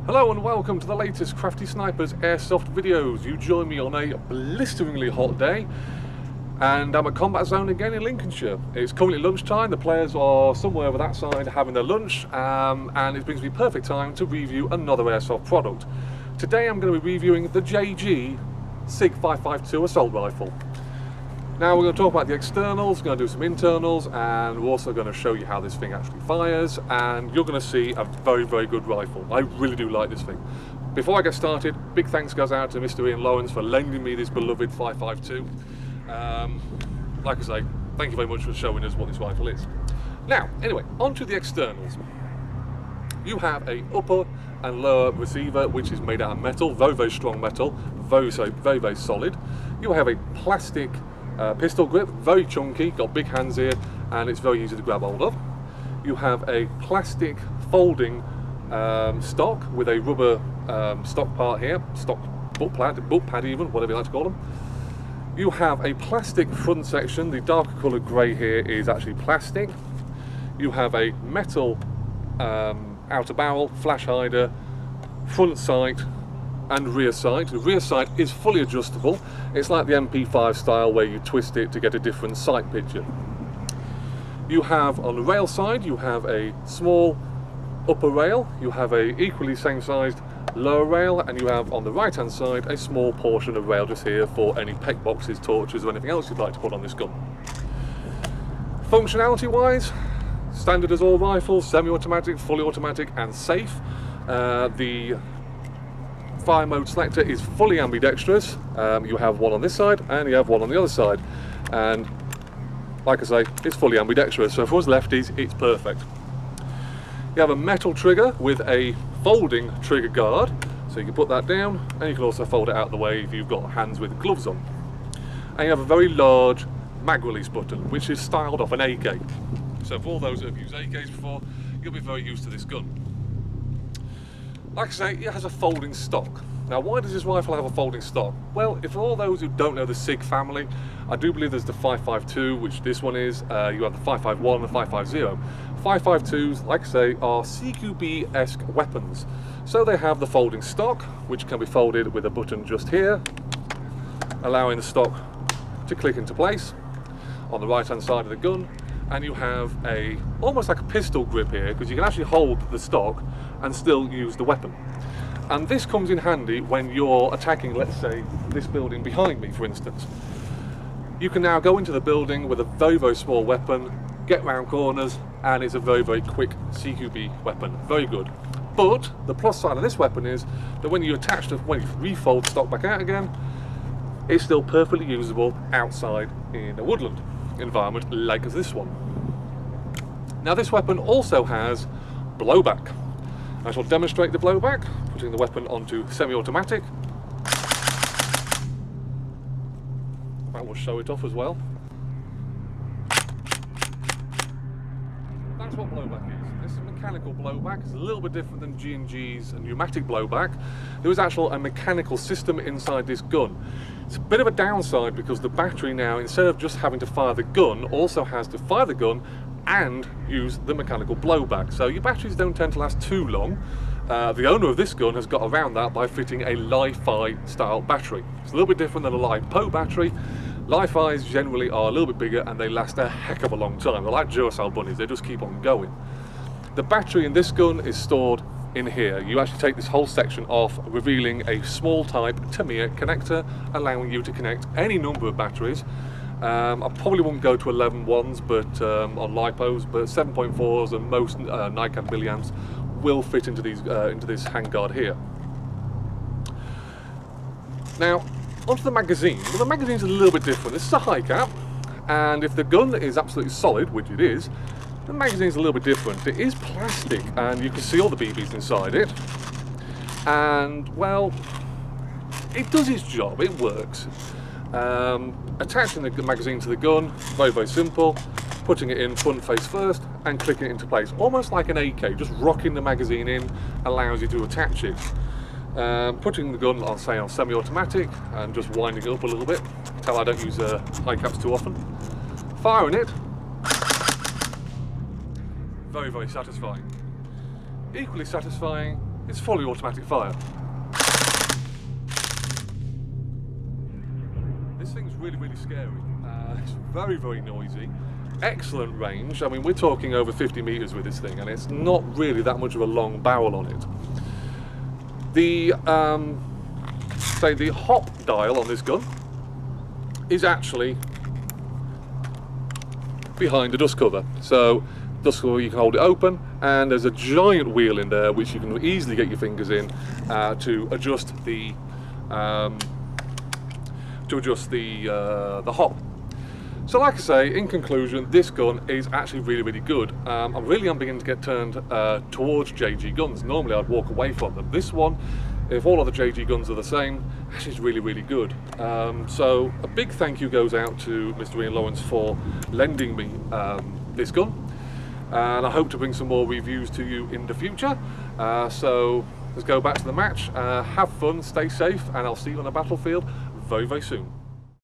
Hello and welcome to the latest CraftySniper's airsoft videos. You join me on a blisteringly hot day and I'm at Combat Zone again in Lincolnshire. It's currently lunchtime, the players are somewhere over that side having their lunch and it brings me perfect time to review another airsoft product. Today I'm going to be reviewing the JG Sig 552 assault rifle. Now we're going to talk about the externals, going to do some internals, and we're also going to show you how this thing actually fires, and you're going to see a very, very good rifle. I really do like this thing. Before I get started, big thanks goes out to Mr. Ian Lawrence for lending me this beloved 552. Like I say, thank you very much for showing us what this rifle is. Now, anyway, on to the externals. You have a upper and lower receiver, which is made out of metal, very, very strong metal, very, very solid. You have a plastic pistol grip, very chunky, got big hands here, and it's very easy to grab hold of. You have a plastic folding stock with a rubber stock part here, stock butt pad even, whatever you like to call them. You have a plastic front section, the darker coloured grey here is actually plastic. You have a metal outer barrel, flash hider, front sight, and rear sight. The rear sight is fully adjustable. It's like the MP5 style where you twist it to get a different sight picture. You have on the rail side, you have a small upper rail, you have a equally same sized lower rail, and you have on the right hand side a small portion of rail just here for any peg boxes, torches or anything else you'd like to put on this gun. Functionality wise, standard as all rifles, semi-automatic, fully automatic and safe. The fire mode selector is fully ambidextrous. You have one on this side and you have one on the other side, and like I say, it's fully ambidextrous, so for us lefties it's perfect. You have a metal trigger with a folding trigger guard, so you can put that down and you can also fold it out of the way if you've got hands with gloves on. And you have a very large mag release button, which is styled off an AK, so for all those that have used AKs before, you'll be very used to this gun. Like I say, it has a folding stock. Now, why does this rifle have a folding stock? Well, if for all those who don't know the Sig family, I do believe there's the 552, which this one is. You have the 551 and the 550. 552s, like I say, are CQB-esque weapons. So they have the folding stock, which can be folded with a button just here, allowing the stock to click into place on the right-hand side of the gun. And you have a almost like a pistol grip here, because you can actually hold the stock and still use the weapon. And this comes in handy when you're attacking, let's say, this building behind me, for instance. You can now go into the building with a very, very small weapon, get round corners, and it's a very, very quick CQB weapon. Very good. But the plus side of this weapon is that when you refold stock back out again, it's still perfectly usable outside in a woodland environment like this one. Now, this weapon also has blowback. I shall demonstrate the blowback, putting the weapon onto semi-automatic. That will show it off as well. That's what blowback is. This is mechanical blowback. It's a little bit different than G&G's pneumatic blowback. There is actually a mechanical system inside this gun. It's a bit of a downside because the battery now, instead of just having to fire the gun, also has to fire the gun and use the mechanical blowback. So your batteries don't tend to last too long. The owner of this gun has got around that by fitting a Li-Fi style battery. It's a little bit different than a LiPo battery. Li-Fis generally are a little bit bigger and they last a heck of a long time. They're like Duracell bunnies, they just keep on going. The battery in this gun is stored in here. You actually take this whole section off, revealing a small type Tamiya connector, allowing you to connect any number of batteries. I probably won't go to 11 ones, but on LiPos, but 7.4s and most Nikon milliamps will fit into these into this handguard here. Now, onto the magazine. Well, the magazine's a little bit different. This is a high cap, and if the gun is absolutely solid, which it is, the magazine's a little bit different. It is plastic, and you can see all the BBs inside it. And, well, it does its job, it works. Attaching the magazine to the gun, very, very simple. Putting it in front face first and clicking it into place, almost like an AK. Just rocking the magazine in allows you to attach it. Putting the gun on, say, on semi-automatic and just winding it up a little bit. Tell I don't use high caps too often. Firing it. Very, very satisfying. Equally satisfying it's fully automatic fire. This thing's really, really scary. It's very, very noisy. Excellent range. I mean, we're talking over 50 meters with this thing, and it's not really that much of a long barrel on it. The the hop dial on this gun is actually behind a dust cover. So dust cover, you can hold it open, and there's a giant wheel in there which you can easily get your fingers in to adjust the hop. So like I say, in conclusion, this gun is actually really, really good. I'm beginning to get turned towards JG guns. Normally I'd walk away from them. This one, if all other JG guns are the same, actually is really, really good. So a big thank you goes out to Mr. Ian Lawrence for lending me this gun. And I hope to bring some more reviews to you in the future. So let's go back to the match. Have fun, stay safe, and I'll see you on the battlefield very, very soon.